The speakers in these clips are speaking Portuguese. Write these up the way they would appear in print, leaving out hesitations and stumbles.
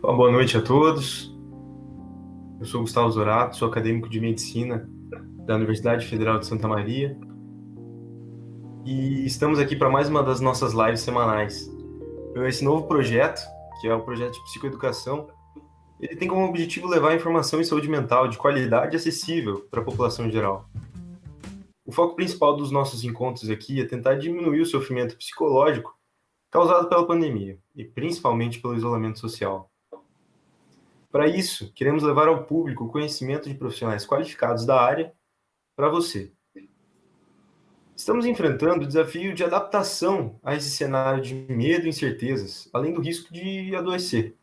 Boa noite a todos. Eu sou Gustavo Zorato, sou acadêmico de medicina da Universidade Federal de Santa Maria e estamos aqui para mais uma das nossas lives semanais. Esse novo projeto, que é o projeto de psicoeducação, ele tem como objetivo levar informação em saúde mental de qualidade e acessível para a população em geral. O foco principal dos nossos encontros aqui é tentar diminuir o sofrimento psicológico causado pela pandemia e principalmente pelo isolamento social. Para isso, queremos levar ao público o conhecimento de profissionais qualificados da área para você. Estamos enfrentando o desafio de adaptação a esse cenário de medo e incertezas, além do risco de adoecer.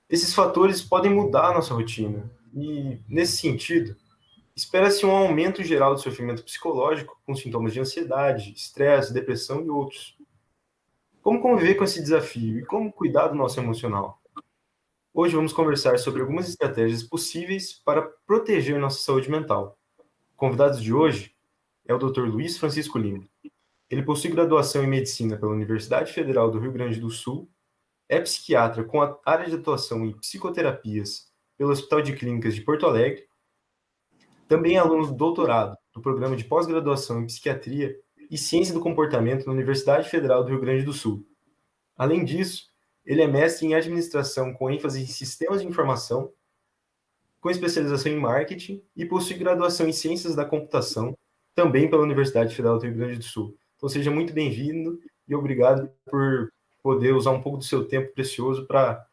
Esses fatores podem mudar a nossa rotina e, nesse sentido, espera-se um aumento geral do sofrimento psicológico com sintomas de ansiedade, estresse, depressão e outros. Como conviver com esse desafio e como cuidar do nosso emocional? Hoje vamos conversar sobre algumas estratégias possíveis para proteger nossa saúde mental. Convidados de hoje é o Dr. Luiz Francisco Lima. Ele possui graduação em medicina pela Universidade Federal do Rio Grande do Sul, é psiquiatra com a área de atuação em psicoterapias pelo Hospital de Clínicas de Porto Alegre, também é aluno do doutorado do programa de pós-graduação em psiquiatria e ciência do comportamento na Universidade Federal do Rio Grande do Sul. Além disso, ele é mestre em administração com ênfase em sistemas de informação, com especialização em marketing e possui graduação em ciências da computação, também pela Universidade Federal do Rio Grande do Sul. Então, seja muito bem-vindo e obrigado por poder usar um pouco do seu tempo precioso para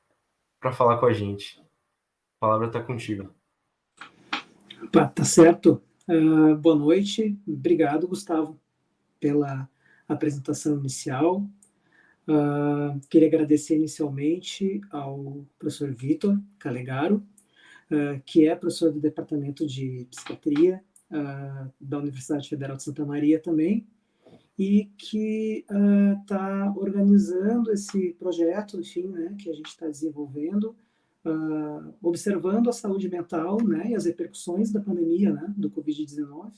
falar com a gente. A palavra está contigo. Tá certo. Boa noite. Obrigado, Gustavo, pela apresentação inicial. Queria agradecer inicialmente ao professor Vitor Calegaro, que é professor do Departamento de Psiquiatria da Universidade Federal de Santa Maria também, e que está organizando esse projeto, enfim, né, que a gente está desenvolvendo, observando a saúde mental, né, e as repercussões da pandemia, né, do Covid-19.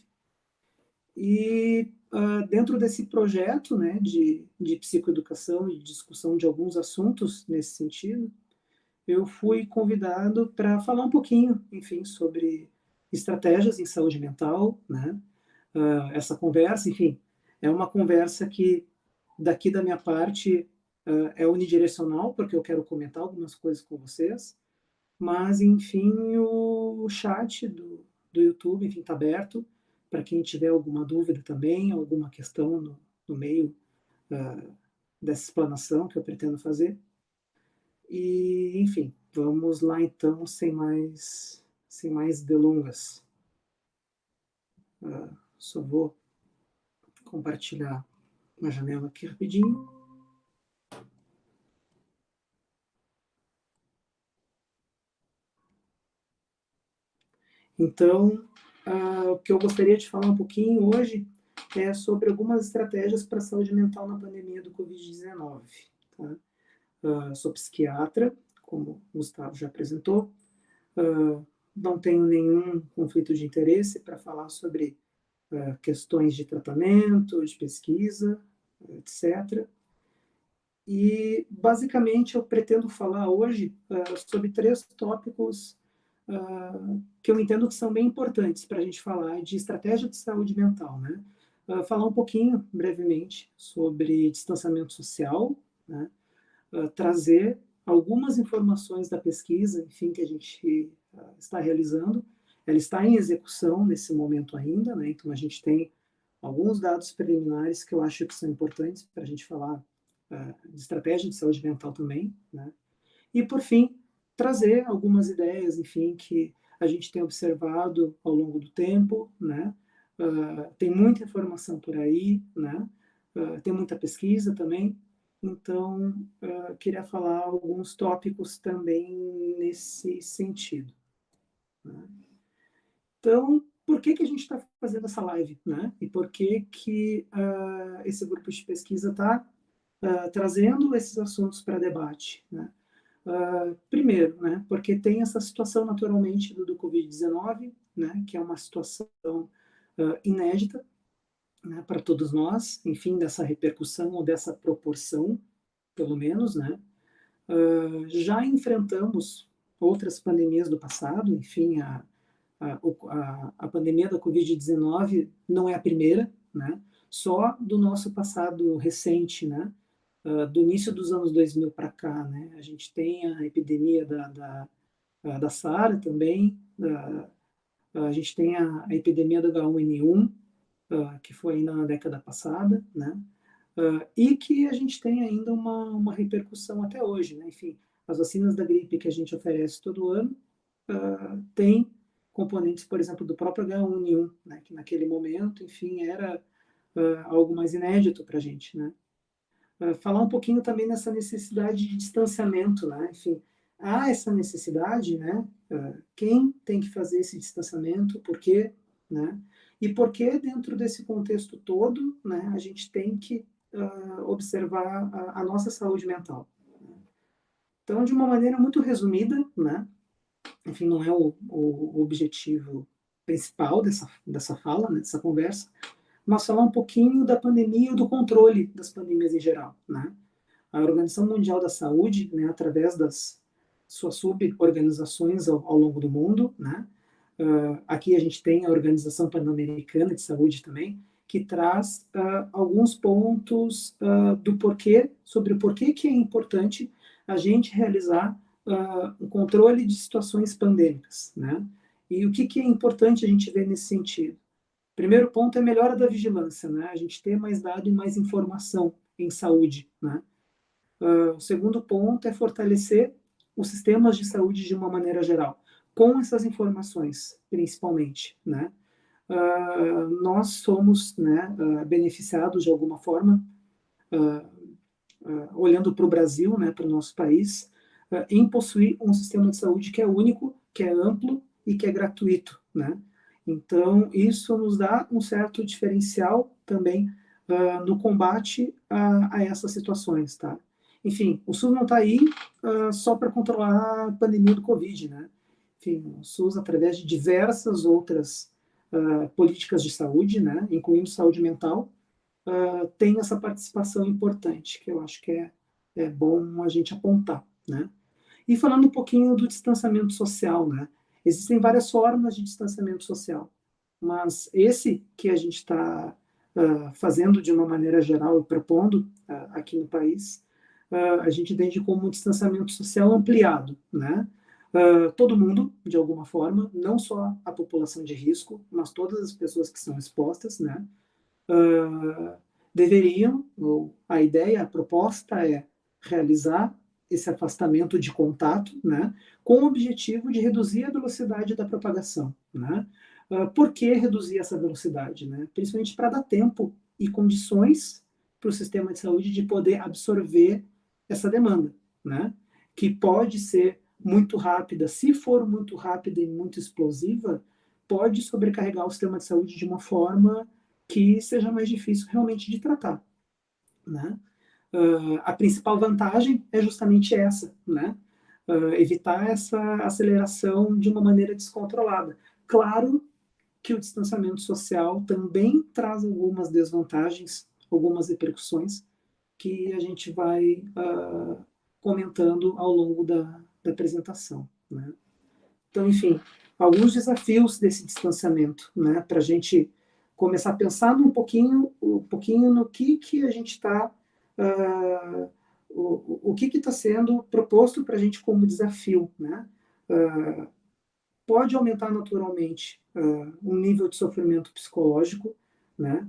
E dentro desse projeto, né, de psicoeducação e de discussão de alguns assuntos nesse sentido, eu fui convidado para falar um pouquinho, enfim, sobre estratégias em saúde mental, né, essa conversa, enfim, é uma conversa que, daqui da minha parte, é unidirecional, porque eu quero comentar algumas coisas com vocês, mas, enfim, o chat do YouTube, enfim, está aberto para quem tiver alguma dúvida também, alguma questão no meio dessa explanação que eu pretendo fazer. E, enfim, vamos lá então, sem mais delongas. Só vou compartilhar uma janela aqui rapidinho. Então, o que eu gostaria de falar um pouquinho hoje é sobre algumas estratégias para a saúde mental na pandemia do Covid-19. Tá? Sou psiquiatra, como o Gustavo já apresentou, não tenho nenhum conflito de interesse para falar sobre questões de tratamento, de pesquisa, etc. E, basicamente, eu pretendo falar hoje sobre 3 tópicos que eu entendo que são bem importantes para a gente falar de estratégia de saúde mental, né? Falar um pouquinho, brevemente, sobre distanciamento social, né? Trazer algumas informações da pesquisa, enfim, que a gente está realizando. Ela está em execução nesse momento ainda, né? Então a gente tem alguns dados preliminares que eu acho que são importantes para a gente falar de estratégia de saúde mental também, né? E, por fim, trazer algumas ideias, enfim, que a gente tem observado ao longo do tempo, né? Tem muita informação por aí, né? Tem muita pesquisa também, então queria falar alguns tópicos também nesse sentido. Né? Então, por que a gente está fazendo essa live, né? E por que esse grupo de pesquisa está trazendo esses assuntos para debate, né? Primeiro, né, porque tem essa situação naturalmente do Covid-19, né, que é uma situação inédita, né, para todos nós, enfim, dessa repercussão ou dessa proporção, pelo menos, né? Já enfrentamos outras pandemias do passado, enfim, a pandemia da Covid-19 não é a primeira, né? Só do nosso passado recente, né? Do início dos anos 2000 para cá, né? A gente tem a epidemia da SARA também, a gente tem a epidemia do H1N1, que foi ainda na década passada, né? E que a gente tem ainda uma repercussão até hoje, né? Enfim, as vacinas da gripe que a gente oferece todo ano tem componentes, por exemplo, do próprio H1N1, né? Que naquele momento, enfim, era algo mais inédito para a gente, né? Falar um pouquinho também nessa necessidade de distanciamento, né? Enfim, há essa necessidade, né? Quem tem que fazer esse distanciamento, por quê, né? E por que dentro desse contexto todo, né? A gente tem que observar a nossa saúde mental. Então, de uma maneira muito resumida, né? Enfim, não é o objetivo principal dessa fala, né? Dessa conversa, mas falar um pouquinho da pandemia e do controle das pandemias em geral, né? A Organização Mundial da Saúde, né, através das suas suborganizações ao longo do mundo, né? Aqui a gente tem a Organização Pan-Americana de Saúde também, que traz alguns pontos do porquê, sobre o porquê que é importante a gente realizar o controle de situações pandêmicas, né? E o que é importante a gente ver nesse sentido? Primeiro ponto é a melhora da vigilância, né? A gente ter mais dado e mais informação em saúde, né? O segundo ponto é fortalecer os sistemas de saúde de uma maneira geral, com essas informações, principalmente, né? Nós somos, né, beneficiados de alguma forma, olhando para o Brasil, né, para o nosso país, em possuir um sistema de saúde que é único, que é amplo e que é gratuito, né? Então, isso nos dá um certo diferencial também no combate a essas situações, tá? Enfim, o SUS não está aí só para controlar a pandemia do Covid, né? Enfim, o SUS, através de diversas outras políticas de saúde, né, incluindo saúde mental, tem essa participação importante, que eu acho que é bom a gente apontar, né? E falando um pouquinho do distanciamento social, né? Existem várias formas de distanciamento social, mas esse que a gente está fazendo de uma maneira geral e propondo aqui no país, a gente entende como um distanciamento social ampliado, né? Todo mundo, de alguma forma, não só a população de risco, mas todas as pessoas que são expostas, né? Deveriam, ou a ideia, a proposta é realizar esse afastamento de contato, né, com o objetivo de reduzir a velocidade da propagação, né? Por que reduzir essa velocidade, né? Principalmente para dar tempo e condições para o sistema de saúde de poder absorver essa demanda, né? Que pode ser muito rápida, se for muito rápida e muito explosiva, pode sobrecarregar o sistema de saúde de uma forma que seja mais difícil realmente de tratar, né? A principal vantagem é justamente essa, né? Evitar essa aceleração de uma maneira descontrolada. Claro que o distanciamento social também traz algumas desvantagens, algumas repercussões que a gente vai comentando ao longo da apresentação, né? Então, enfim, alguns desafios desse distanciamento, né, para a gente começar a pensar um pouquinho no que a gente está, o que está sendo proposto para a gente como desafio, né? Pode aumentar naturalmente um nível de sofrimento psicológico, né?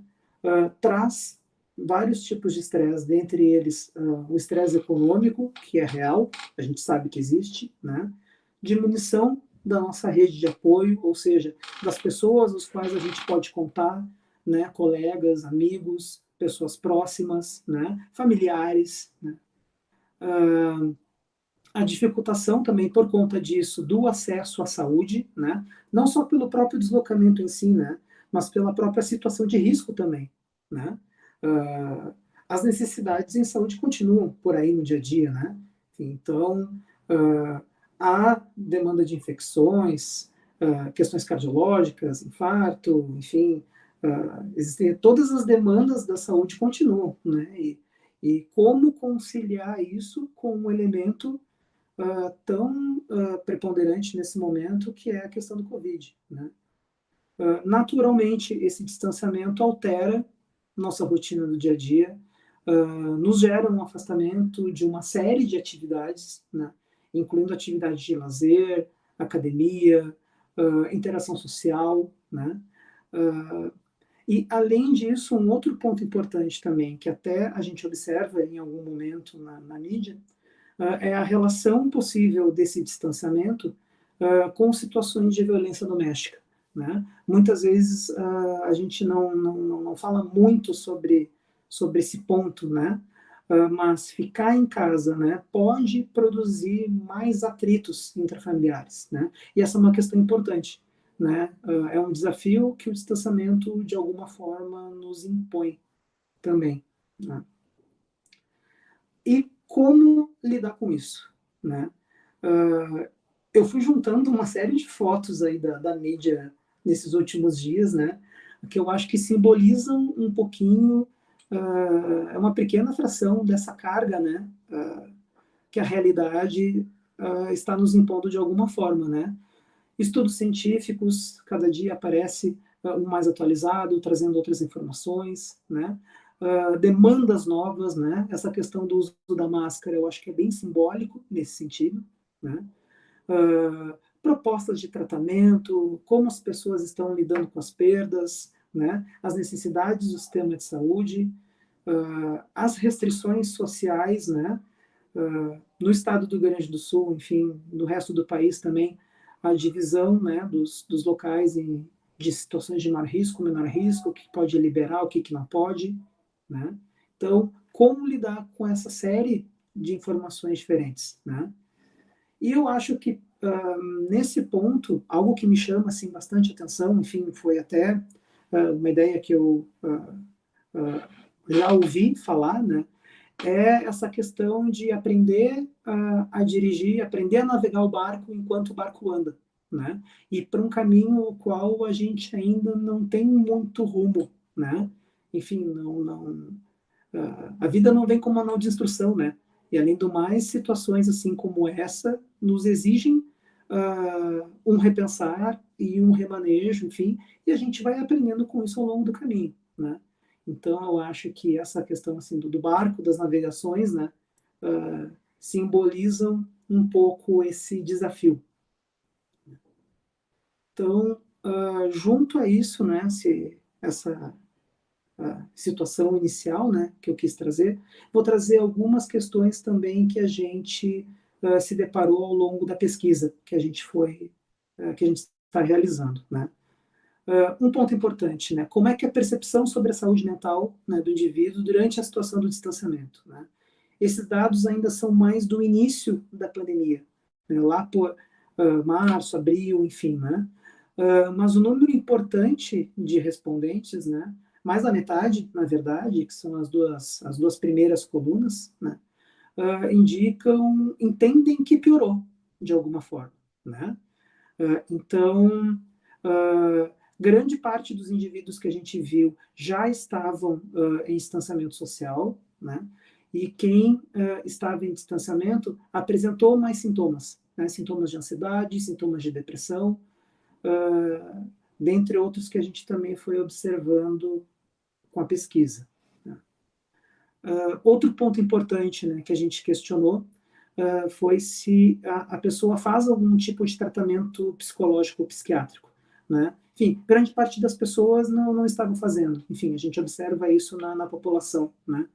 Traz vários tipos de estresse, dentre eles o estresse econômico, que é real, a gente sabe que existe, né? Diminuição da nossa rede de apoio, ou seja, das pessoas às quais a gente pode contar, né? Colegas, amigos, pessoas próximas, né? Familiares, né? A dificultação também por conta disso do acesso à saúde, né? Não só pelo próprio deslocamento em si, né? Mas pela própria situação de risco também, né? As necessidades em saúde continuam por aí no dia a dia, né? Então, há demanda de infecções, questões cardiológicas, infarto, enfim, existem todas as demandas da saúde continuam, né? E como conciliar isso com um elemento tão preponderante nesse momento, que é a questão do Covid, né? Naturalmente, esse distanciamento altera nossa rotina do dia a dia, nos gera um afastamento de uma série de atividades, né? Incluindo atividades de lazer, academia, interação social, né? E, além disso, um outro ponto importante também, que até a gente observa em algum momento na mídia, é a relação possível desse distanciamento com situações de violência doméstica, né? Muitas vezes a gente não fala muito sobre esse ponto, né? Mas ficar em casa, né, pode produzir mais atritos intrafamiliares, né? E essa é uma questão importante, né? É um desafio que o distanciamento, de alguma forma, nos impõe também, né? E como lidar com isso, né? Eu fui juntando uma série de fotos aí da mídia nesses últimos dias, né? Que eu acho que simbolizam um pouquinho, é uma pequena fração dessa carga, né? Que a realidade está nos impondo de alguma forma, né? Estudos científicos, cada dia aparece um mais atualizado, trazendo outras informações, né? Demandas novas, né? Essa questão do uso da máscara, eu acho que é bem simbólico nesse sentido, né? Propostas de tratamento, como as pessoas estão lidando com as perdas, né? As necessidades do sistema de saúde, as restrições sociais, né? No estado do Rio Grande do Sul, enfim, no resto do país também, a divisão, né, dos locais de situações de maior risco, menor risco, o que pode liberar, o que não pode, né? Então, como lidar com essa série de informações diferentes, né? E eu acho que, nesse ponto, algo que me chama assim, bastante atenção, enfim, foi até uma ideia que eu já ouvi falar, né? É essa questão de aprender a dirigir, aprender a navegar o barco enquanto o barco anda, né? E para um caminho o qual a gente ainda não tem muito rumo, né? Enfim, a vida não vem com manual de instrução, né? E além do mais, situações assim como essa nos exigem um repensar e um remanejo, enfim, e a gente vai aprendendo com isso ao longo do caminho, né? Então, eu acho que essa questão assim do barco, das navegações, né, simbolizam um pouco esse desafio. Então, junto a isso, né, essa situação inicial, né, que eu quis trazer, vou trazer algumas questões também que a gente se deparou ao longo da pesquisa que a gente está realizando, né. Um ponto importante, né, como é que a percepção sobre a saúde mental, né, do indivíduo durante a situação do distanciamento, né. Esses dados ainda são mais do início da pandemia, né, lá por março, abril, enfim, né. Mas o número importante de respondentes, né, mais da metade, na verdade, que são as duas primeiras colunas, né, entendem que piorou de alguma forma, né? Então, grande parte dos indivíduos que a gente viu já estavam em distanciamento social, né? E quem estava em distanciamento apresentou mais sintomas, né? Sintomas de ansiedade, sintomas de depressão, dentre outros que a gente também foi observando com a pesquisa. Né? Outro ponto importante, né, que a gente questionou foi se a pessoa faz algum tipo de tratamento psicológico ou psiquiátrico, né? Enfim, grande parte das pessoas não estavam fazendo. Enfim, a gente observa isso na população, né?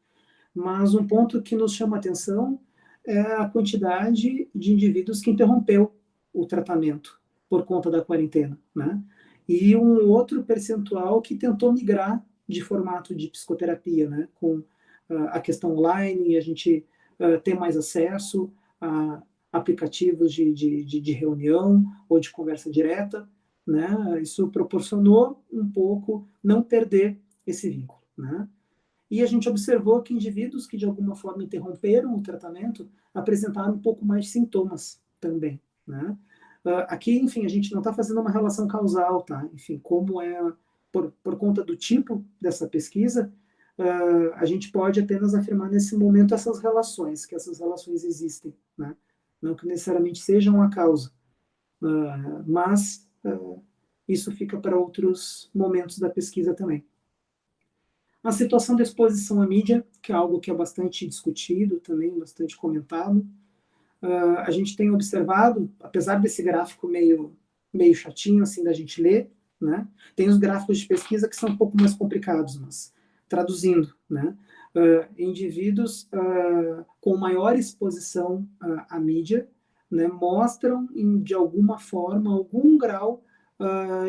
Mas um ponto que nos chama a atenção é a quantidade de indivíduos que interrompeu o tratamento por conta da quarentena, né? E um outro percentual que tentou migrar de formato de psicoterapia, né? Com a questão online, e a gente ter mais acesso a aplicativos de reunião ou de conversa direta, né? Isso proporcionou um pouco não perder esse vínculo, né? E a gente observou que indivíduos que de alguma forma interromperam o tratamento apresentaram um pouco mais de sintomas também, né? Aqui, enfim, a gente não está fazendo uma relação causal, tá? Enfim, como é por conta do tipo dessa pesquisa, a gente pode apenas afirmar nesse momento essas relações, que essas relações existem, né? Não que necessariamente sejam a causa, mas isso fica para outros momentos da pesquisa também. A situação da exposição à mídia, que é algo que é bastante discutido também, bastante comentado, a gente tem observado, apesar desse gráfico meio chatinho assim da gente ler, né? Tem os gráficos de pesquisa que são um pouco mais complicados, mas traduzindo, né? Indivíduos com maior exposição à mídia, né, mostram de alguma forma algum grau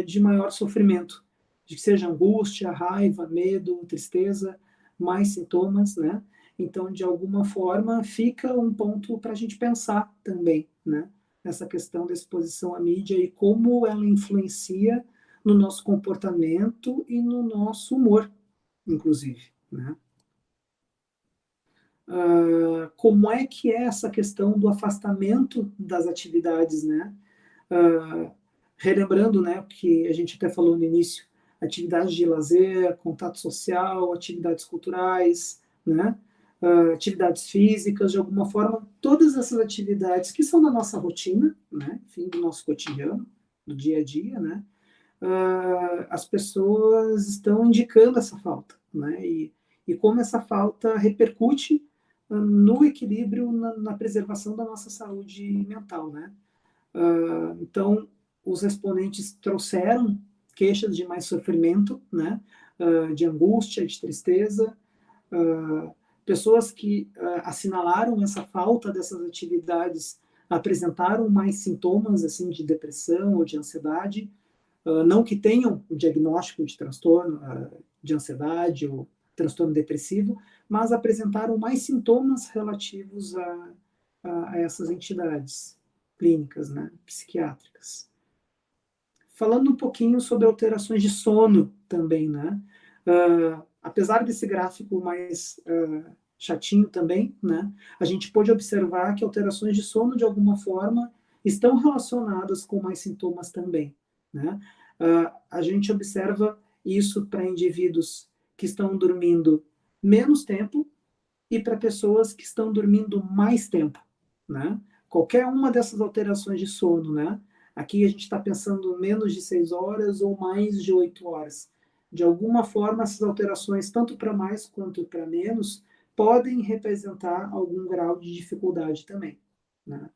de maior sofrimento, de que seja angústia, raiva, medo, tristeza, mais sintomas, né? Então, de alguma forma, fica um ponto para a gente pensar também, né? Essa questão da exposição à mídia e como ela influencia no nosso comportamento e no nosso humor, inclusive, né? Como é que é essa questão do afastamento das atividades, né? Relembrando, né, o que a gente até falou no início, atividades de lazer, contato social, atividades culturais, né? Atividades físicas, de alguma forma, todas essas atividades que são da nossa rotina, né, enfim, do nosso cotidiano, do dia a dia, né, as pessoas estão indicando essa falta, né, e como essa falta repercute no equilíbrio, na preservação da nossa saúde mental, né. Então, os exponentes trouxeram queixas de mais sofrimento, né, de angústia, de tristeza, pessoas que assinalaram essa falta dessas atividades apresentaram mais sintomas assim de depressão ou de ansiedade, não que tenham o diagnóstico de transtorno de ansiedade ou transtorno depressivo, mas apresentaram mais sintomas relativos a essas entidades clínicas, né, psiquiátricas. Falando um pouquinho sobre alterações de sono também, né? Apesar desse gráfico mais chatinho também, né? A gente pôde observar que alterações de sono, de alguma forma, estão relacionadas com mais sintomas também, né? A gente observa isso para indivíduos que estão dormindo menos tempo e para pessoas que estão dormindo mais tempo, né? Qualquer uma dessas alterações de sono, né? Aqui a gente está pensando menos de 6 horas ou mais de 8 horas. De alguma forma, essas alterações, tanto para mais quanto para menos, podem representar algum grau de dificuldade também, né?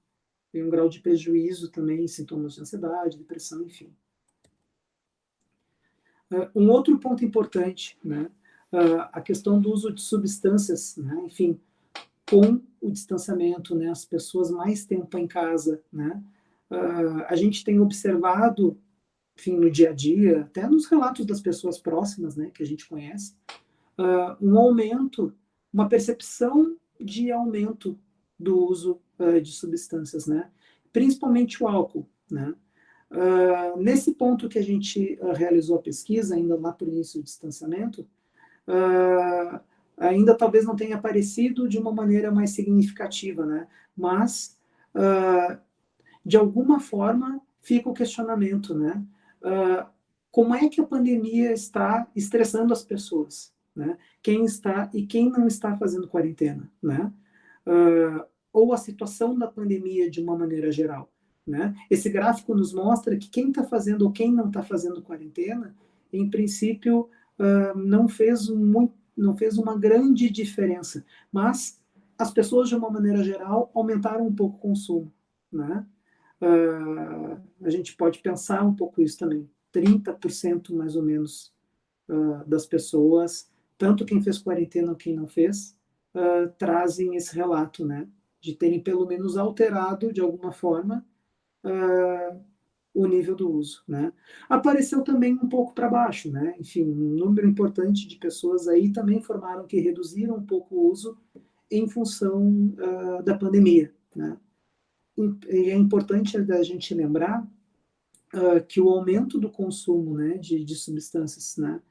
Tem um grau de prejuízo também, sintomas de ansiedade, depressão, enfim. Um outro ponto importante, né? A questão do uso de substâncias, né? Enfim, com o distanciamento, né? As pessoas mais tempo em casa, né? A gente tem observado, enfim, no dia a dia, até nos relatos das pessoas próximas, né, que a gente conhece, um aumento, uma percepção de aumento do uso de substâncias, né, principalmente o álcool, né. Nesse ponto que a gente realizou a pesquisa, ainda lá por início do distanciamento, ainda talvez não tenha aparecido de uma maneira mais significativa, né, mas de alguma forma fica o questionamento, né? Como é que a pandemia está estressando as pessoas, né? Quem está e quem não está fazendo quarentena, né? Ou a situação da pandemia de uma maneira geral, né? Esse gráfico nos mostra que quem está fazendo ou quem não está fazendo quarentena, em princípio, não fez uma grande diferença, mas as pessoas de uma maneira geral aumentaram um pouco o consumo, né? A gente pode pensar um pouco isso também. 30% mais ou menos das pessoas, tanto quem fez quarentena ou quem não fez, trazem esse relato, né? De terem pelo menos alterado de alguma forma o nível do uso, né? Apareceu também um pouco para baixo, né? Enfim, um número importante de pessoas aí também informaram que reduziram um pouco o uso em função da pandemia, né? E é importante a gente lembrar que o aumento do consumo, né, de substâncias, né,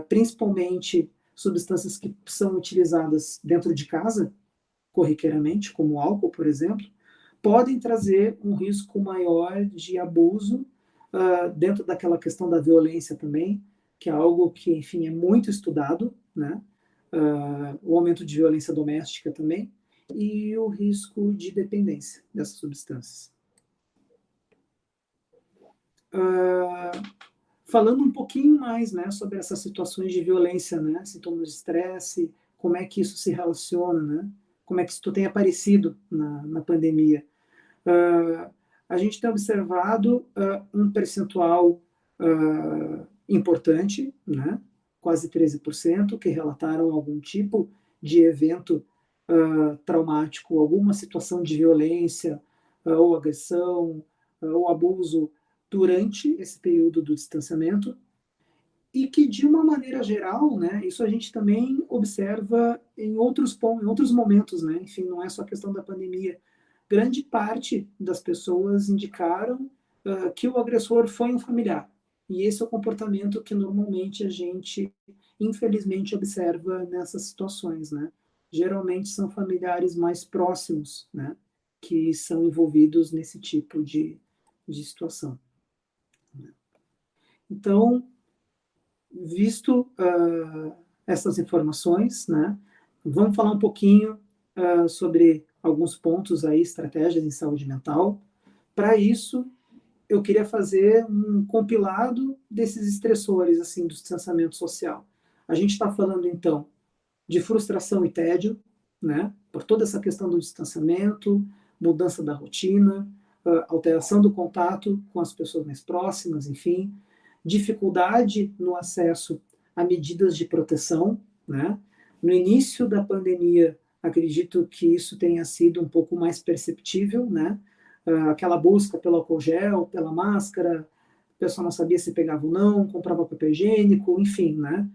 principalmente substâncias que são utilizadas dentro de casa, corriqueiramente, como o álcool, por exemplo, podem trazer um risco maior de abuso dentro daquela questão da violência também, que é algo que, enfim, é muito estudado, né? O aumento de violência doméstica também, e o risco de dependência dessas substâncias. Falando um pouquinho mais, né, sobre essas situações de violência, né, sintomas de estresse, como é que isso se relaciona, né, como é que isso tem aparecido na pandemia. A gente tem observado um percentual importante, né, quase 13%, que relataram algum tipo de evento traumático, alguma situação de violência ou agressão ou abuso durante esse período do distanciamento, e que, de uma maneira geral, né, isso a gente também observa em outros momentos, né, enfim, não é só questão da pandemia. Grande parte das pessoas indicaram que o agressor foi um familiar. E esse é o comportamento que normalmente a gente, infelizmente, observa nessas situações, né? Geralmente são familiares mais próximos, né, que são envolvidos nesse tipo de situação. Então, visto essas informações, né, vamos falar um pouquinho sobre alguns pontos aí, estratégias em saúde mental. Para isso, eu queria fazer um compilado desses estressores assim do distanciamento social. A gente está falando então de frustração e tédio, né, por toda essa questão do distanciamento, mudança da rotina, alteração do contato com as pessoas mais próximas, enfim, dificuldade no acesso a medidas de proteção, né? No início da pandemia, acredito que isso tenha sido um pouco mais perceptível, né? Aquela busca pelo álcool gel, pela máscara, o pessoal não sabia se pegava ou não, comprava papel higiênico, enfim, né?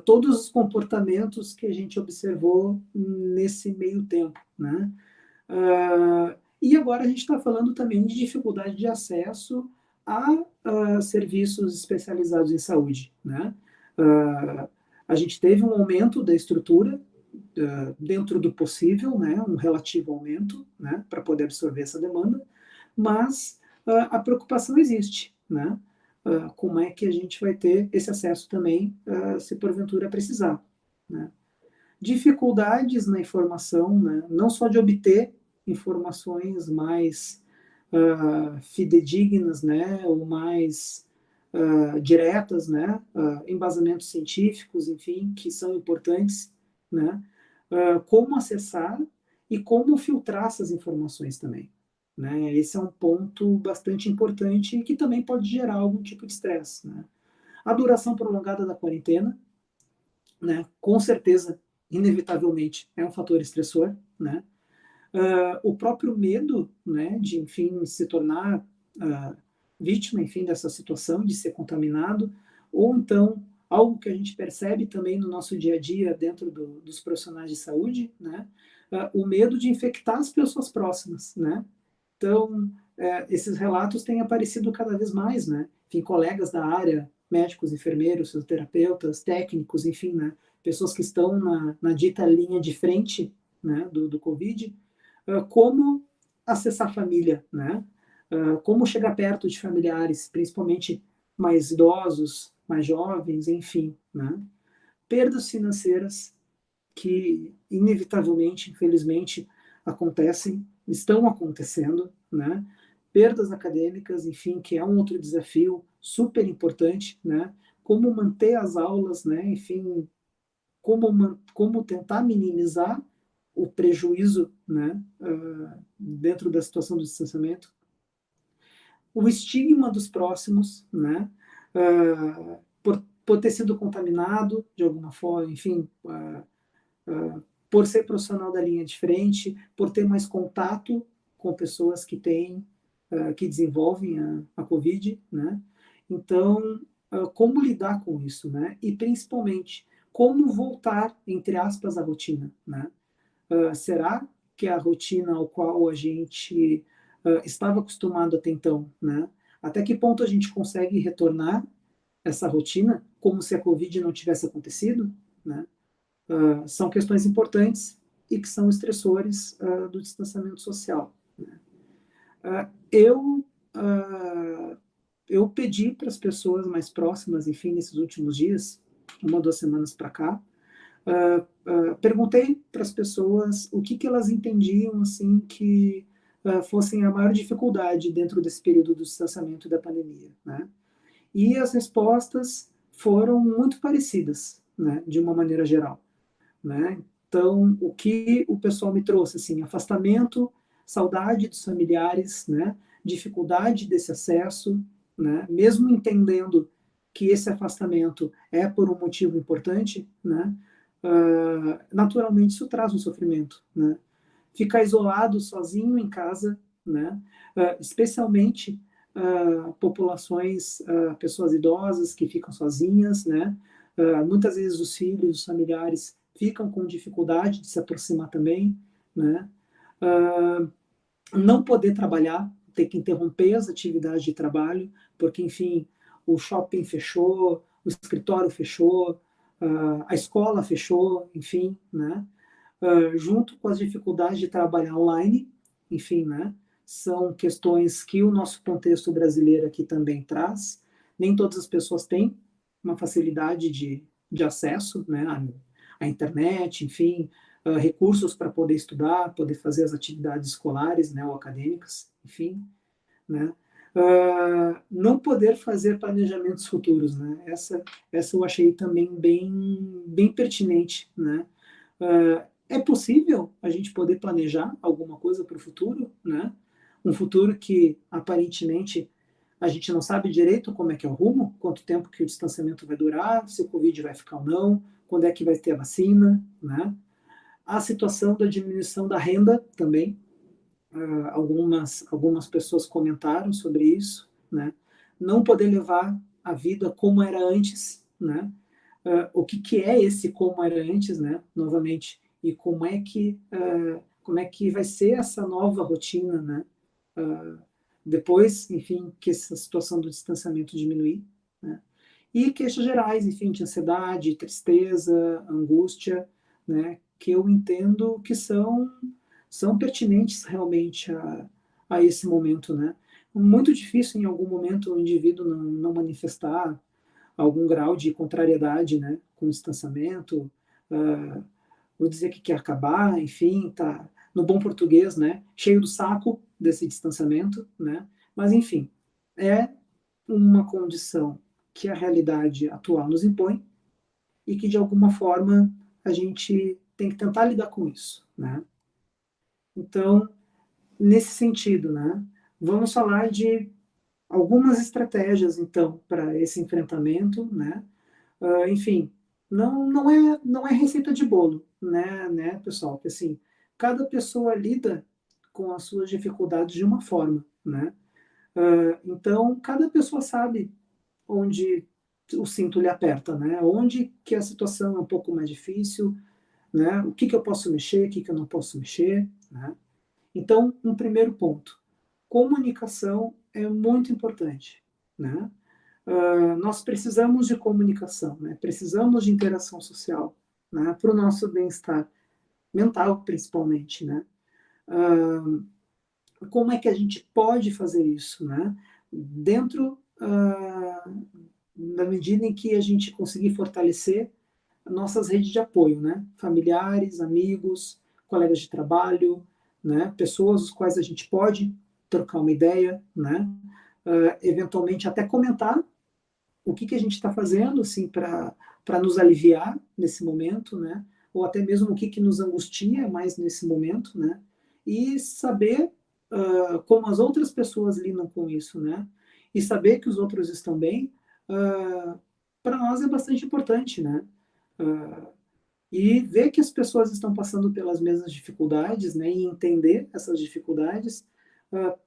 Todos os comportamentos que a gente observou nesse meio tempo, né? E agora a gente está falando também de dificuldade de acesso a serviços especializados em saúde, né? A gente teve um aumento da estrutura dentro do possível, né? Um relativo aumento, né? Para poder absorver essa demanda, mas a preocupação existe, né? Como é que a gente vai ter esse acesso também, se porventura precisar, né? Dificuldades na informação, né? Não só de obter informações mais fidedignas, né? Ou mais diretas, né? Embasamentos científicos, enfim, que são importantes, né? Como acessar e como filtrar essas informações também. Né? Esse é um ponto bastante importante e que também pode gerar algum tipo de estresse. Né? A duração prolongada da quarentena, né? Com certeza, inevitavelmente, é um fator estressor. Né? O próprio medo, né, de, enfim, se tornar vítima, enfim, dessa situação, de ser contaminado, ou então algo que a gente percebe também no nosso dia a dia dentro dos profissionais de saúde, né, o medo de infectar as pessoas próximas, né. Então, esses relatos têm aparecido cada vez mais, né, enfim, colegas da área, médicos, enfermeiros, fisioterapeutas, técnicos, enfim, né, pessoas que estão na dita linha de frente, né, do Covid, como acessar a família, né? Como chegar perto de familiares, principalmente mais idosos, mais jovens, enfim, né? Perdas financeiras que inevitavelmente, infelizmente, acontecem, estão acontecendo, né? Perdas acadêmicas, enfim, que é um outro desafio super importante, né? Como manter as aulas, né? Enfim, como tentar minimizar o prejuízo, né, dentro da situação do distanciamento, o estigma dos próximos, né, por ter sido contaminado de alguma forma, enfim, por ser profissional da linha de frente, por ter mais contato com pessoas que têm, que desenvolvem a Covid, né? Então, como lidar com isso, né? E principalmente, como voltar, entre aspas, à rotina, né? Será que a rotina ao qual a gente estava acostumado até então, né? Até que ponto a gente consegue retornar essa rotina como se a Covid não tivesse acontecido, né? São questões importantes e que são estressores do distanciamento social. Né? Eu eu pedi para as pessoas mais próximas, enfim, nesses últimos dias, 1 ou 2 semanas para cá, perguntei para as pessoas o que elas entendiam, assim, que fossem a maior dificuldade dentro desse período do distanciamento e da pandemia, né? E as respostas foram muito parecidas, né, de uma maneira geral, né? Então, o que o pessoal me trouxe, assim, afastamento, saudade dos familiares, né, dificuldade desse acesso, né, mesmo entendendo que esse afastamento é por um motivo importante, né, naturalmente isso traz um sofrimento, né? Ficar isolado, sozinho em casa, né, especialmente populações, pessoas idosas que ficam sozinhas, né, muitas vezes os filhos, os familiares ficam com dificuldade de se aproximar também, né? Não poder trabalhar, ter que interromper as atividades de trabalho, porque, enfim, o shopping fechou, o escritório fechou, a escola fechou, enfim, né? Junto com as dificuldades de trabalhar online, enfim, né? São questões que o nosso contexto brasileiro aqui também traz. Nem todas as pessoas têm uma facilidade de acesso, né, à internet, enfim, recursos para poder estudar, poder fazer as atividades escolares, né, ou acadêmicas, enfim, né? Não poder fazer planejamentos futuros, né? Essa eu achei também bem pertinente, né? É possível a gente poder planejar alguma coisa para o futuro, né? Um futuro que aparentemente a gente não sabe direito como é que é o rumo, quanto tempo que o distanciamento vai durar, se o Covid vai ficar ou não, quando é que vai ter a vacina, né? A situação da diminuição da renda também, algumas pessoas comentaram sobre isso, né? Não poder levar a vida como era antes, né? O que é esse como era antes, né? Novamente, e como é que vai ser essa nova rotina, né? Depois, enfim, que essa situação do distanciamento diminuir, né? E queixas gerais, enfim, de ansiedade, tristeza, angústia, né? Que eu entendo que são pertinentes realmente a esse momento, né? Muito difícil em algum momento o indivíduo não manifestar algum grau de contrariedade, né, com o distanciamento, vou dizer que quer acabar, enfim, tá no bom português, né, cheio do saco desse distanciamento, né, mas enfim, é uma condição que a realidade atual nos impõe e que de alguma forma a gente tem que tentar lidar com isso, né. Então, nesse sentido, né, vamos falar de algumas estratégias, então, para esse enfrentamento, né. Enfim, não é receita de bolo, né, pessoal? Porque assim, cada pessoa lida com as suas dificuldades de uma forma, né? Então, cada pessoa sabe onde o cinto lhe aperta, né? Onde que a situação é um pouco mais difícil, né? O que eu posso mexer, o que eu não posso mexer, né? Então, um primeiro ponto, comunicação é muito importante, né? Nós precisamos de comunicação, né? Precisamos de interação social, né? Para o nosso bem-estar mental, principalmente, né? Como é que a gente pode fazer isso, né? Dentro da medida em que a gente conseguir fortalecer nossas redes de apoio, né? Familiares, amigos, colegas de trabalho, né? Pessoas com as quais a gente pode trocar uma ideia, né? Eventualmente até comentar o que a gente está fazendo assim para nos aliviar nesse momento, né? Ou até mesmo o que nos angustia mais nesse momento, né? E saber como as outras pessoas lidam com isso, né? E saber que os outros estão bem, para nós é bastante importante, né? E ver que as pessoas estão passando pelas mesmas dificuldades, né? E entender essas dificuldades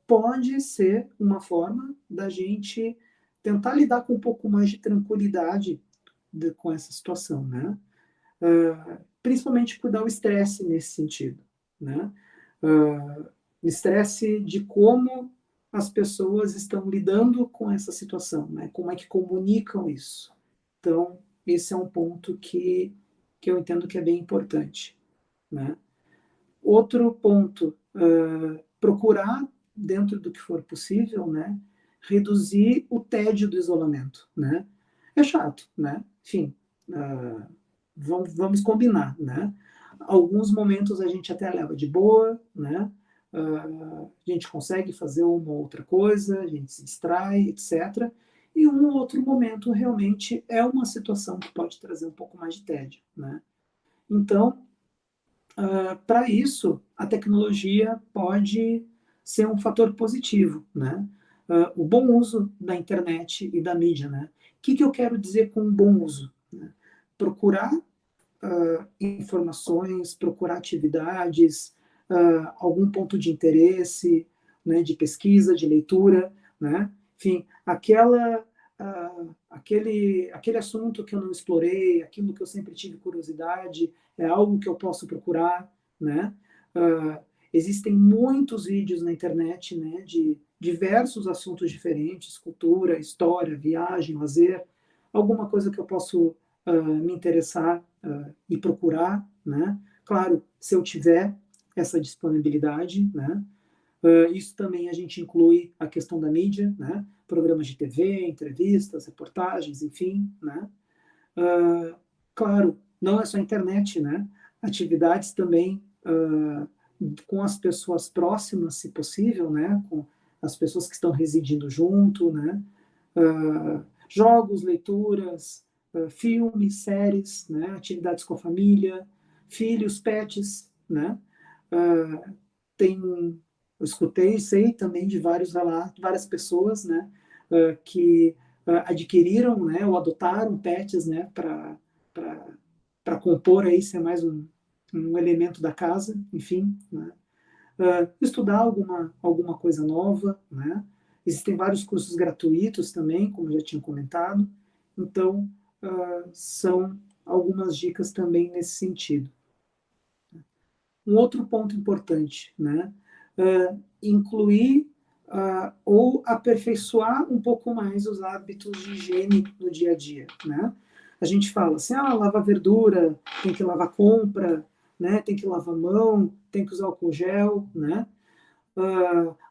pode ser uma forma da gente tentar lidar com um pouco mais de tranquilidade com essa situação, né? Principalmente por dar o estresse nesse sentido, né? Estresse de como as pessoas estão lidando com essa situação, né? Como é que comunicam isso. Então, esse é um ponto que eu entendo que é bem importante, né? Outro ponto, procurar, dentro do que for possível, né, reduzir o tédio do isolamento, né? É chato, né? Enfim, vamos combinar, né? Alguns momentos a gente até leva de boa, né? A gente consegue fazer uma ou outra coisa, a gente se distrai, etc. E um ou outro momento realmente é uma situação que pode trazer um pouco mais de tédio, né? Então, para isso, a tecnologia pode ser um fator positivo, né? O bom uso da internet e da mídia, né? O que eu quero dizer com bom uso? Né? Procurar informações, procurar atividades, algum ponto de interesse, né, de pesquisa, de leitura, né? Enfim, aquele assunto que eu não explorei, aquilo que eu sempre tive curiosidade, é algo que eu posso procurar, né? Existem muitos vídeos na internet, né, de diversos assuntos diferentes, cultura, história, viagem, lazer, alguma coisa que eu posso me interessar e procurar, né? Claro, se eu tiver essa disponibilidade, né? Isso também a gente inclui a questão da mídia, né? Programas de TV, entrevistas, reportagens, enfim, né? Claro, não é só a internet, né? Atividades também com as pessoas próximas, se possível, né? Com as pessoas que estão residindo junto, né? Jogos, leituras, filmes, séries, né? Atividades com a família, filhos, pets, né? Tem, eu escutei, sei também de vários relatos, várias pessoas, né? Que adquiriram, né? Ou adotaram pets, né? Para compor aí, ser mais um elemento da casa, enfim, né? Estudar alguma coisa nova, né? Existem vários cursos gratuitos também, como já tinha comentado. Então, são algumas dicas também nesse sentido. Um outro ponto importante, né? Incluir ou aperfeiçoar um pouco mais os hábitos de higiene no dia a dia, né? A gente fala assim, lavar verdura, tem que lavar compra, né? Tem que lavar mão, tem que usar álcool gel, né?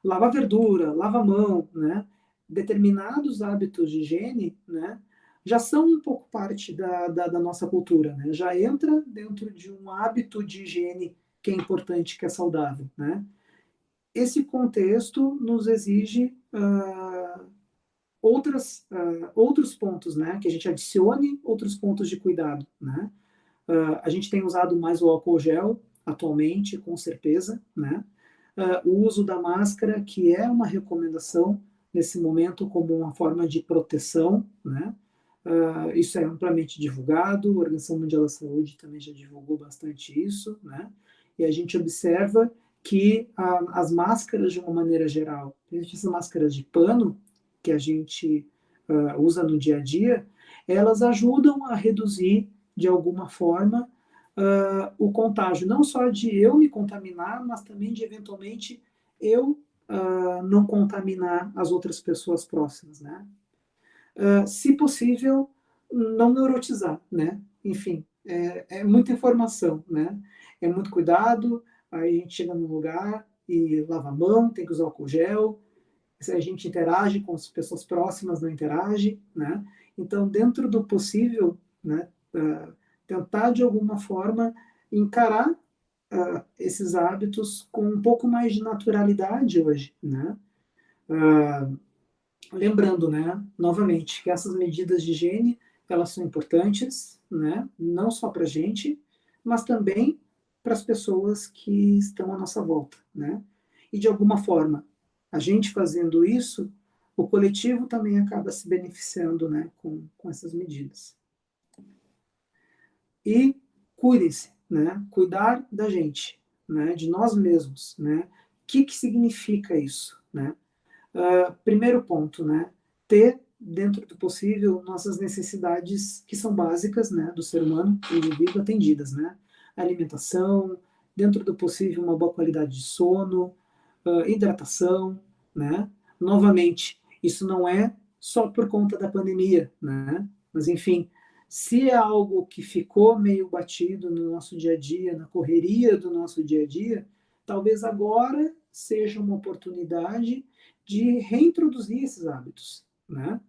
Lavar verdura, lava mão, né? Determinados hábitos de higiene, né? Já são um pouco parte da nossa cultura, né? Já entra dentro de um hábito de higiene que é importante, que é saudável, né? Esse contexto nos exige outros pontos, né? Que a gente adicione outros pontos de cuidado, né? A gente tem usado mais o álcool gel atualmente, com certeza, né? O uso da máscara, que é uma recomendação nesse momento como uma forma de proteção, né? Isso é amplamente divulgado, a Organização Mundial da Saúde também já divulgou bastante isso, né? E a gente observa que as máscaras, de uma maneira geral, essas máscaras de pano que a gente usa no dia a dia, elas ajudam a reduzir, de alguma forma, o contágio, não só de eu me contaminar, mas também de, eventualmente, eu não contaminar as outras pessoas próximas, né? Se possível, não neurotizar, né? Enfim, é muita informação, né? É muito cuidado, aí a gente chega no lugar e lava a mão, tem que usar álcool gel, se a gente interage com as pessoas próximas, não interage, né? Então, dentro do possível, né, tentar de alguma forma encarar esses hábitos com um pouco mais de naturalidade hoje, né? Lembrando, né, novamente, que essas medidas de higiene, elas são importantes, né, não só para a gente, mas também para as pessoas que estão à nossa volta, né? E de alguma forma, a gente fazendo isso, o coletivo também acaba se beneficiando, né, com essas medidas. E cuide-se, né? Cuidar da gente, né? De nós mesmos, né? O que significa isso, né? Primeiro ponto, né? Ter, dentro do possível, nossas necessidades que são básicas, né? Do ser humano, do indivíduo, atendidas, né? Alimentação, dentro do possível, uma boa qualidade de sono, hidratação, né? Novamente, isso não é só por conta da pandemia, né? Mas, enfim, se é algo que ficou meio batido no nosso dia a dia, na correria do nosso dia a dia, talvez agora seja uma oportunidade de reintroduzir esses hábitos, né?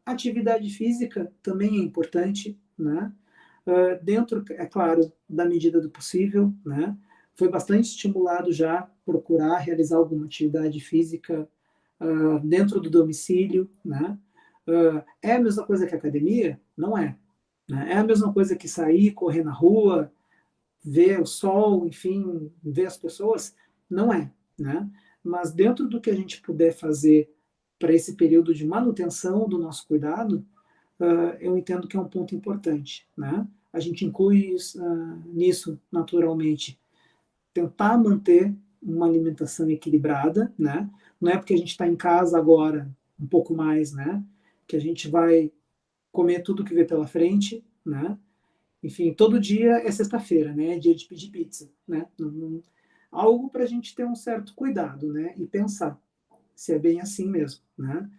Atividade física também é importante, né? Dentro, é claro, da medida do possível, né? Foi bastante estimulado já procurar realizar alguma atividade física dentro do domicílio, né? É a mesma coisa que a academia? Não é. Né? É a mesma coisa que sair, correr na rua, ver o sol, enfim, ver as pessoas? Não é. Né? Mas dentro do que a gente puder fazer para esse período de manutenção do nosso cuidado, eu entendo que é um ponto importante. Né? A gente inclui nisso, naturalmente, tentar manter uma alimentação equilibrada, né? Não é porque a gente está em casa agora, um pouco mais, né? Que a gente vai comer tudo que vê pela frente, né? Enfim, todo dia é sexta-feira, né? É dia de pedir pizza, né? Algo para a gente ter um certo cuidado, né? E pensar se é bem assim mesmo, né?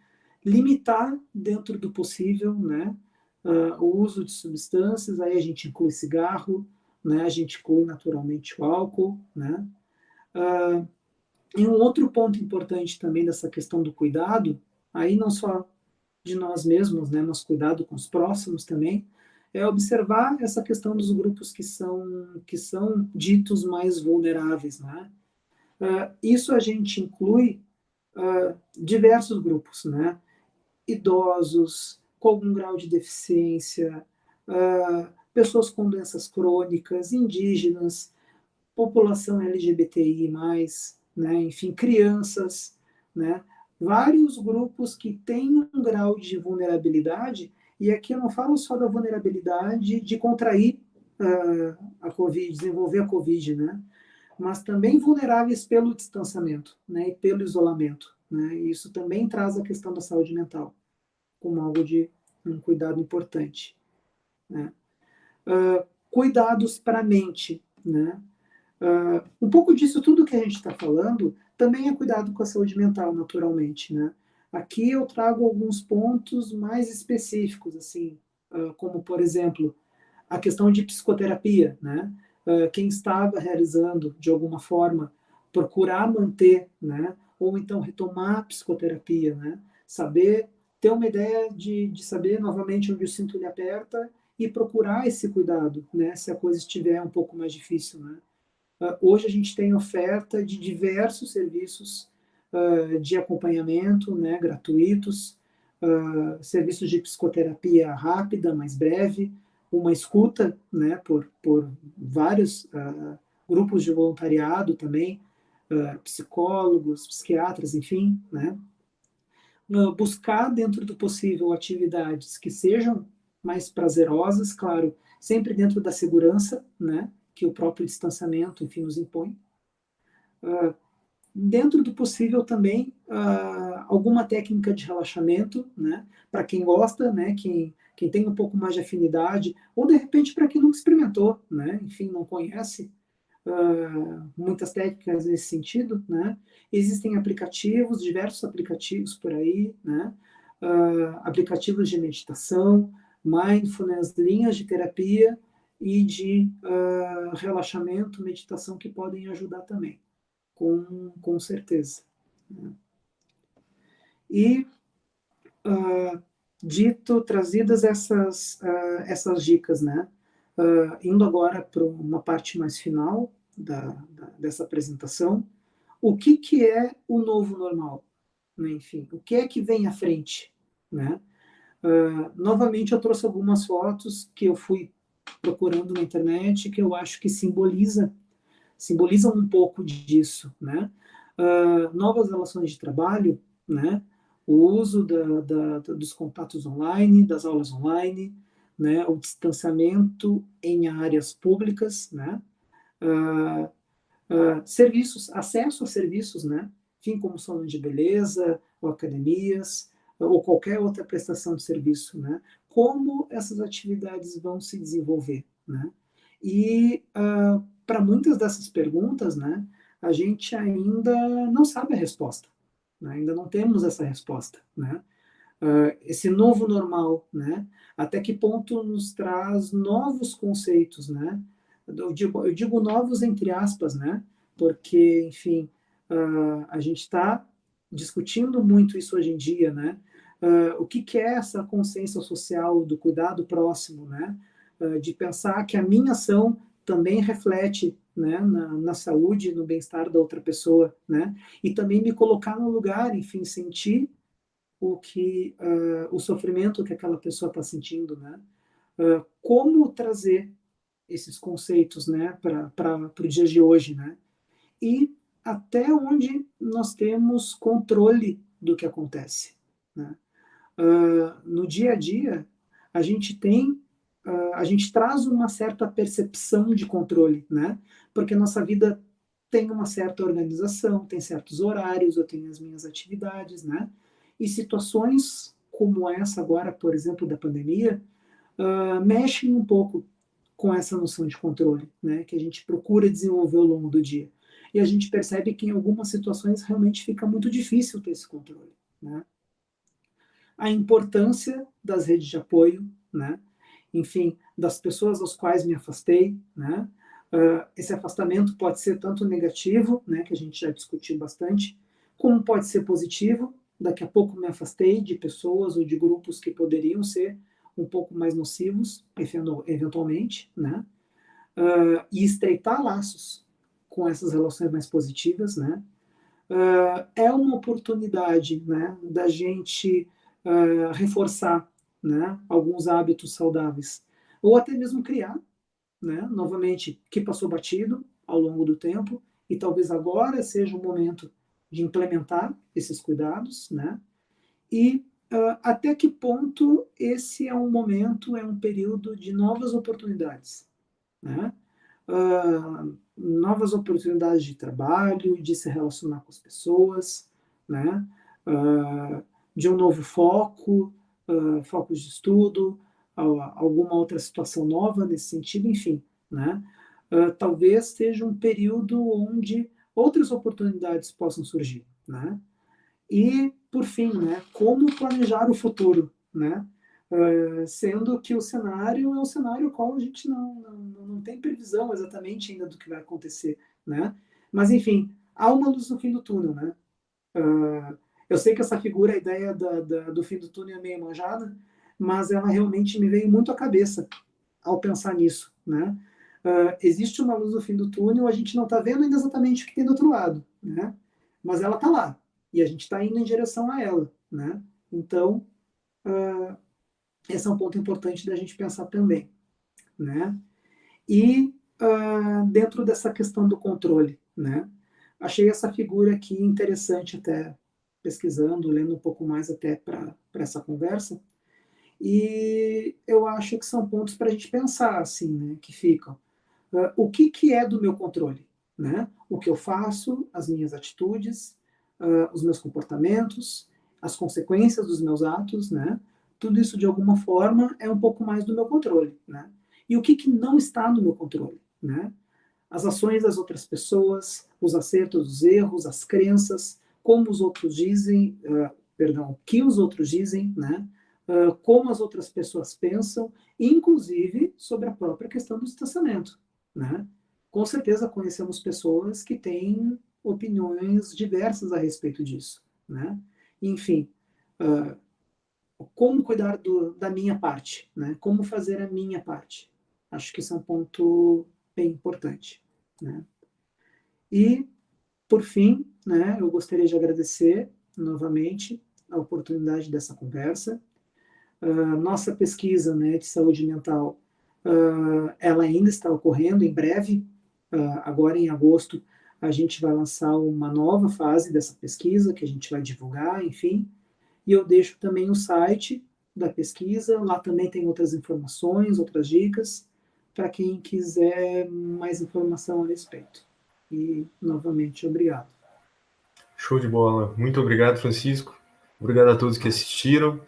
Limitar dentro do possível, né? O uso de substâncias, aí a gente inclui cigarro, né? A gente inclui naturalmente o álcool, né? E um outro ponto importante também dessa questão do cuidado, aí não só de nós mesmos, né, mas cuidado com os próximos também, é observar essa questão dos grupos que são ditos mais vulneráveis, né? Isso a gente inclui diversos grupos, né? Idosos com algum grau de deficiência, pessoas com doenças crônicas, indígenas, população LGBTI+, né, enfim, crianças, né, vários grupos que têm um grau de vulnerabilidade, e aqui eu não falo só da vulnerabilidade de contrair a Covid, desenvolver a Covid, né, mas também vulneráveis pelo distanciamento, né, e pelo isolamento, né, e isso também traz a questão da saúde mental como algo de um cuidado importante, né. Cuidados para a mente, né, um pouco disso tudo que a gente está falando também é cuidado com a saúde mental, naturalmente, né? Aqui eu trago alguns pontos mais específicos, assim, como, por exemplo, a questão de psicoterapia, né? Quem estava realizando, de alguma forma, procurar manter, né? Ou então retomar a psicoterapia, né? Saber, ter uma ideia de saber novamente onde o cinto lhe aperta e procurar esse cuidado, né? Se a coisa estiver um pouco mais difícil, né? Hoje a gente tem oferta de diversos serviços de acompanhamento, né, gratuitos, serviços de psicoterapia rápida, mais breve, uma escuta, né, por vários grupos de voluntariado também, psicólogos, psiquiatras, enfim, né, buscar dentro do possível atividades que sejam mais prazerosas, claro, sempre dentro da segurança, né, que o próprio distanciamento, enfim, nos impõe. Dentro do possível também, alguma técnica de relaxamento, né, para quem gosta, né, quem tem um pouco mais de afinidade, ou de repente para quem nunca experimentou, né, enfim, não conhece muitas técnicas nesse sentido, né, existem aplicativos, diversos aplicativos por aí, né, aplicativos de meditação, mindfulness, linhas de terapia e de relaxamento, meditação que podem ajudar também, com certeza. E trazidas essas dicas, né? Indo agora para uma parte mais final dessa apresentação, o que é o novo normal? Né? Enfim, o que é que vem à frente? Né? Novamente, eu trouxe algumas fotos que eu fui procurando na internet que eu acho que simbolizam um pouco disso, né? Novas relações de trabalho, né? O uso dos contatos online, das aulas online, né? O distanciamento em áreas públicas, né? Serviços, acesso a serviços, né? Enfim, como salões de beleza, ou academias, ou qualquer outra prestação de serviço, né? Como essas atividades vão se desenvolver, né? E para muitas dessas perguntas, né, a gente ainda não sabe a resposta, né? Ainda não temos essa resposta, né? Esse novo normal, né? Até que ponto nos traz novos conceitos, né? Eu digo novos entre aspas, né? Porque, enfim, a gente está discutindo muito isso hoje em dia, né? O que é essa consciência social do cuidado próximo, né? De pensar que a minha ação também reflete, né, na saúde, no bem-estar da outra pessoa, né? E também me colocar no lugar, enfim, sentir o sofrimento que aquela pessoa está sentindo, né? Como trazer esses conceitos, né, para o dia de hoje, né? E até onde nós temos controle do que acontece, né? No dia a dia, a gente tem, a gente traz uma certa percepção de controle, né? Porque a nossa vida tem uma certa organização, tem certos horários, eu tenho as minhas atividades, né? E situações como essa agora, por exemplo, da pandemia, mexem um pouco com essa noção de controle, né? Que a gente procura desenvolver ao longo do dia. E a gente percebe que em algumas situações realmente fica muito difícil ter esse controle, né? A importância das redes de apoio, né? Enfim, das pessoas às quais me afastei, né? Esse afastamento pode ser tanto negativo, né, que a gente já discutiu bastante, como pode ser positivo. Daqui a pouco me afastei de pessoas ou de grupos que poderiam ser um pouco mais nocivos, eventualmente, né? E estreitar laços com essas relações mais positivas, né? É uma oportunidade, né, da gente reforçar, né, alguns hábitos saudáveis, ou até mesmo criar, né, novamente, que passou batido ao longo do tempo, e talvez agora seja o momento de implementar esses cuidados, né, e até que ponto esse é um momento, é um período de novas oportunidades, né, novas oportunidades de trabalho, de se relacionar com as pessoas, né? De um novo foco, focos de estudo, alguma outra situação nova nesse sentido, enfim, né? Talvez seja um período onde outras oportunidades possam surgir, né? E, por fim, né, como planejar o futuro, né? Sendo que o cenário é um cenário qual a gente não tem previsão exatamente ainda do que vai acontecer, né? Mas, enfim, há uma luz no fim do túnel, né? Eu sei que essa figura, a ideia do fim do túnel é meio manjada, mas ela realmente me veio muito à cabeça ao pensar nisso, né? Existe uma luz no fim do túnel, a gente não está vendo ainda exatamente o que tem do outro lado, né? Mas ela está lá e a gente está indo em direção a ela, né? Então, esse é um ponto importante da gente pensar também, né? E dentro dessa questão do controle, né? Achei essa figura aqui interessante até pesquisando, lendo um pouco mais até para essa conversa, e eu acho que são pontos para a gente pensar, assim, né? Que ficam. O que é do meu controle, né? O que eu faço, as minhas atitudes, os meus comportamentos, as consequências dos meus atos, né? Tudo isso de alguma forma é um pouco mais do meu controle, né? E o que não está no meu controle, né? As ações das outras pessoas, os acertos, os erros, as crenças, como os outros dizem, perdão, o que os outros dizem, né? Como as outras pessoas pensam, inclusive sobre a própria questão do distanciamento, né? Com certeza conhecemos pessoas que têm opiniões diversas a respeito disso, né? Enfim, como cuidar da minha parte, né? Como fazer a minha parte. Acho que isso é um ponto bem importante, né? E, por fim, né, eu gostaria de agradecer novamente a oportunidade dessa conversa. Nossa pesquisa, né, de saúde mental, ela ainda está ocorrendo em breve. Agora em agosto a gente vai lançar uma nova fase dessa pesquisa que a gente vai divulgar, enfim. E eu deixo também o site da pesquisa, lá também tem outras informações, outras dicas, para quem quiser mais informação a respeito. E, novamente, obrigado. Show de bola. Muito obrigado, Francisco. Obrigado a todos que assistiram.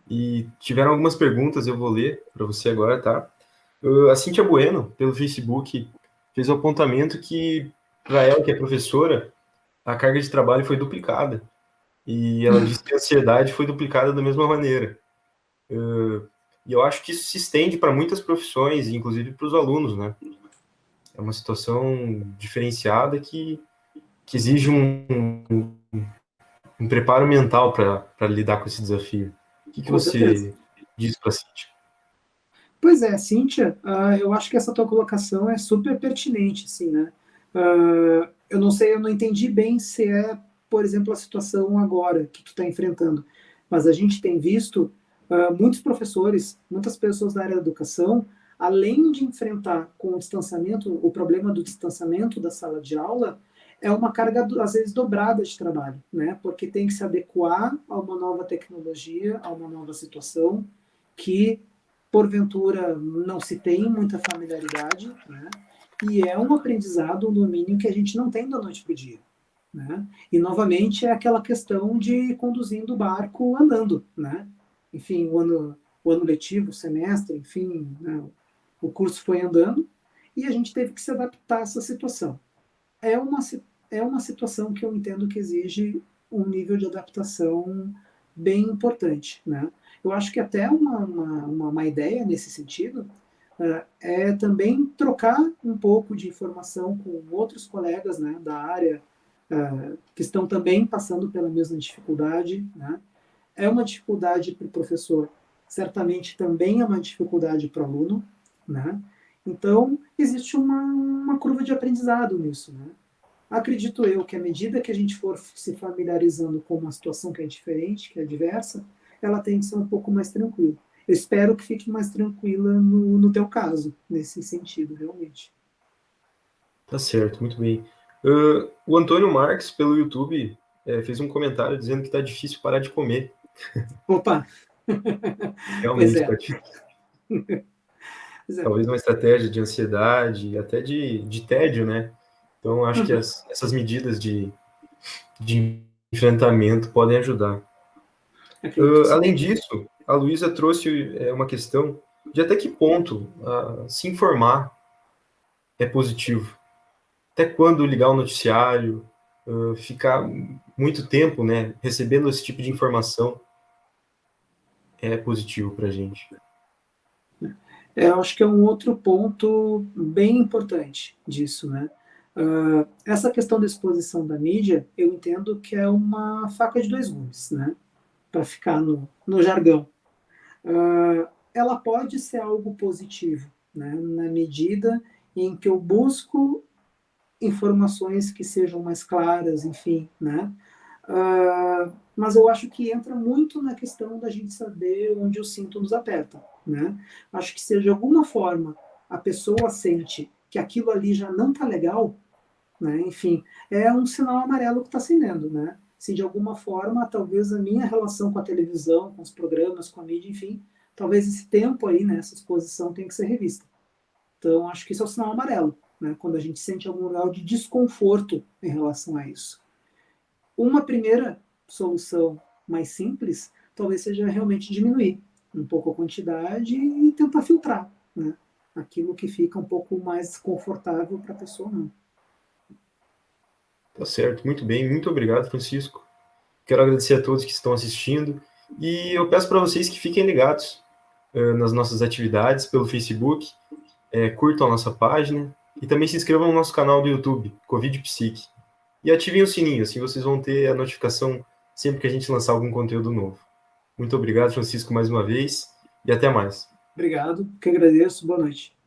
E tiveram algumas perguntas, eu vou ler para você agora, tá? A Cíntia Bueno, pelo Facebook, fez o apontamento que, para ela, que é professora, a carga de trabalho foi duplicada. E ela disse que a ansiedade foi duplicada da mesma maneira. E eu acho que isso se estende para muitas profissões, inclusive para os alunos, né? É uma situação diferenciada que exige um preparo mental para lidar com esse desafio. O que Com certeza. você diz para a Cíntia? Pois é, Cíntia, eu acho que essa tua colocação é super pertinente, assim, né? Eu não sei, eu não entendi bem se é, por exemplo, a situação agora que tu está enfrentando, mas a gente tem visto muitos professores, muitas pessoas da área da educação, além de enfrentar com o distanciamento, o problema do distanciamento da sala de aula, é uma carga, às vezes, dobrada de trabalho, né? Porque tem que se adequar a uma nova tecnologia, a uma nova situação, que porventura não se tem muita familiaridade, né? E é um aprendizado, um domínio que a gente não tem da noite para o dia. Né? E, novamente, é aquela questão de conduzindo o barco andando. Né? Enfim, o ano letivo, o semestre, enfim, né? O curso foi andando e a gente teve que se adaptar a essa situação. É uma, é uma situação que eu entendo que exige um nível de adaptação bem importante. Né? Eu acho que até uma ideia nesse sentido é também trocar um pouco de informação com outros colegas, né, da área que estão também passando pela mesma dificuldade. Né? É uma dificuldade para o professor, certamente também é uma dificuldade para o aluno. Né? Então, existe uma curva de aprendizado nisso. Né? Acredito eu que à medida que a gente for se familiarizando com uma situação que é diferente, que é diversa, ela tende a ser um pouco mais tranquila. Eu espero que fique mais tranquila no teu caso, nesse sentido, realmente. Tá certo, muito bem. O Antônio Marques, pelo YouTube, fez um comentário dizendo que está difícil parar de comer. Opa! Pois Realmente é. está difícil. Pois é. Talvez uma estratégia de ansiedade, até de tédio, né? Então, acho que Uhum. essas medidas de enfrentamento podem ajudar. Acredito que sim. Além disso, a Luísa trouxe uma questão de até que ponto se informar é positivo. Até quando ligar o noticiário, ficar muito tempo, né, recebendo esse tipo de informação é positivo para a gente. Eu acho que é um outro ponto bem importante disso, né? Essa questão da exposição da mídia, eu entendo que é uma faca de dois gumes, né? Para ficar no jargão. Ela pode ser algo positivo, né? Na medida em que eu busco informações que sejam mais claras, enfim, né? Mas eu acho que entra muito na questão da gente saber onde o cinto nos aperta, né? Acho que se de alguma forma a pessoa sente que aquilo ali já não está legal, né? Enfim, é um sinal amarelo que está acendendo, né? Se de alguma forma, talvez a minha relação com a televisão, com os programas, com a mídia, enfim, talvez esse tempo aí, né, essa exposição tenha que ser revista. Então, acho que isso é o sinal amarelo, né? Quando a gente sente algum grau de desconforto em relação a isso. Uma primeira solução mais simples talvez seja realmente diminuir um pouco a quantidade e tentar filtrar, né? Aquilo que fica um pouco mais confortável para a pessoa não. Tá certo, muito bem. Muito obrigado, Francisco. Quero agradecer a todos que estão assistindo e eu peço para vocês que fiquem ligados nas nossas atividades pelo Facebook, curtam a nossa página e também se inscrevam no nosso canal do YouTube, Covid Psique. E ativem o sininho, assim vocês vão ter a notificação sempre que a gente lançar algum conteúdo novo. Muito obrigado, Francisco, mais uma vez, e até mais. Obrigado, que agradeço, boa noite.